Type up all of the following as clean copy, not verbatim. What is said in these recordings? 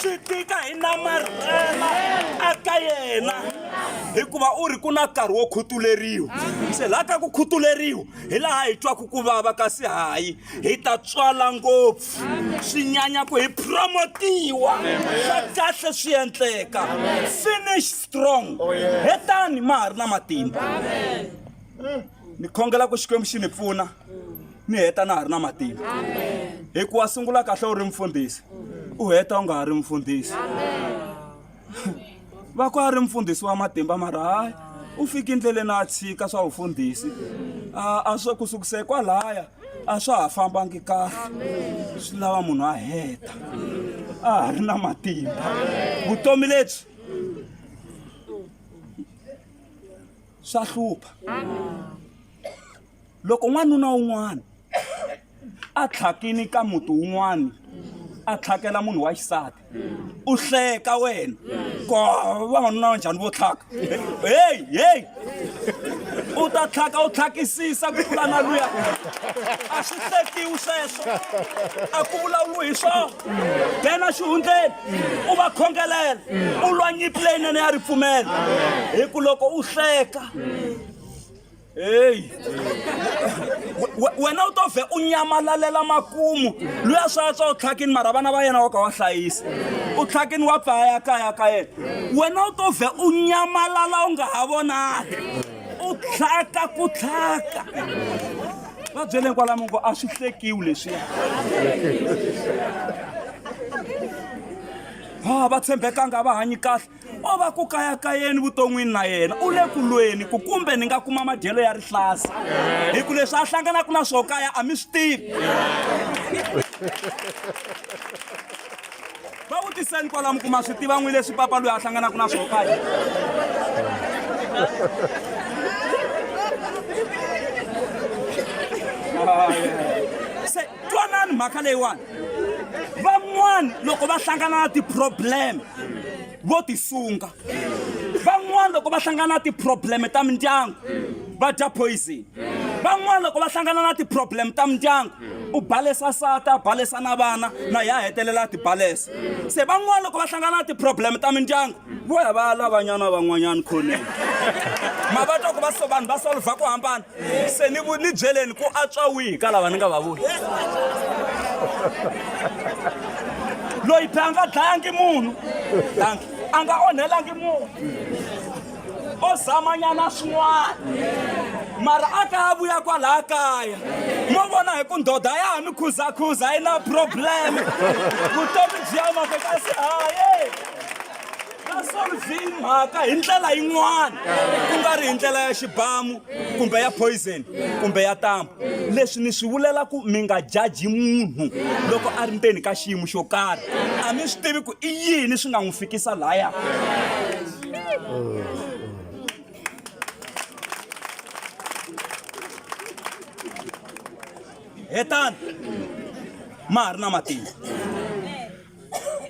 swi tika hi namarhela aka yena hikuva u ri ku na nkarhi wo khutuleriwa se laha ka ku khutuleriwa hi laha hi twaku ku vava kasi hayi hi ta tswala ngopfu swi nyanya ku hi promotiwa swa kahle swi endleka finish strong hetani ma ha ri na matimba ni khongela ku Xikwembu xi ni pfuna ni heta na ha ri na matimba hikuva sungula kahle u ri mfundhisi u heta u nga ha ri mfundhisi va ku a ri mfundhisi wa matimba mara hayi u fika endleleni a tshika swa vufundhisi a swo ku sukise kwalaya a swa ha fambangi kahle swi lava munhu a heta a ha ri na matimba vutomi lebyi swa hlupha loko n'wanuna wun'wana a tlhakini ka muti wun'wana a tlhakela munhu wa xisati u hleka wena ko vavanuna njhani vo tlhaka hey u ta tlhaka u tlhakisisa ku tlula na luya a swi hlekiwi sweswo a ku vulavuriwi hi swona bena xihundleni u va khongelela u lwa nyimpi leyinene ya ripfumelo hi ku loko u hleka hey wena u to ve u nyamalalela makumu luya swa u tlhakini mara vana va yena wa ka wa hlayisa u tlhakini wa pfaya kaya ka yena wena u to ve u nyamalala u nga ha vonaki u tlhaka ku tlhaka va byeleni kwalamu ku a swi hlekiwi leswiya va tshembekanga va hanyi kahle o va ku kayakayeni vuton'wini na yena u le ku lweni ku kumbe ni nga kuma madyelo ya rihlasa hi ku leswi a hlanganaka na swo kaya a mi swi tivi va vutiseni kwalamu ku ma swi tiva n'wi leswi papa loyi a hlanganaka na swo kaya se twanani mhaka leyiwani van'wani loko va hlangana na ti-problem vo ti sunga van'wani loko va hlangana na ti-problem ta mindyangu va dya poison van'wani loko va hlangana na ti-problem ta mindyangu u balesa sata a balesa na vana na ya hetelela ti balesa se van'wani loko va hlangana na ti-problem ta mindyangu vo ya va lavanyana van'wanyana khoneni ma va twa ku vanhu va solva ku hambana se ni byeleni ku antswa wihi ka lava ni nga va vuli loyi a nga dlayangi munhu a nga onhelangi munhu o zamanyana swin'wana mara a ka a vuya kwalaha kaya mo vona hi ku ndoda ya ha mi khuzakhuza yi na problem vutomi byi ya mafika se haye ka solvi mhaka hi ndlela yin'wana ku nga ri hi ndlela ya xibamu kumbe ya poison kumbe ya ntambu leswi ni swi vulela ku mi nga jaji munhu loko a ri ndzeni ka xiyimo xo karhi a mi swi tivi ku i yini swi nga n'wi fikisa laya hetani ma ha ri na matimba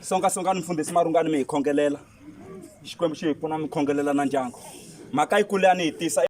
songasongani mfundhisi marungani mi hi khongelela Xikwembu xi hi pfuna mi khongelela na ndyangu mhaka yi kule a ni hi tisa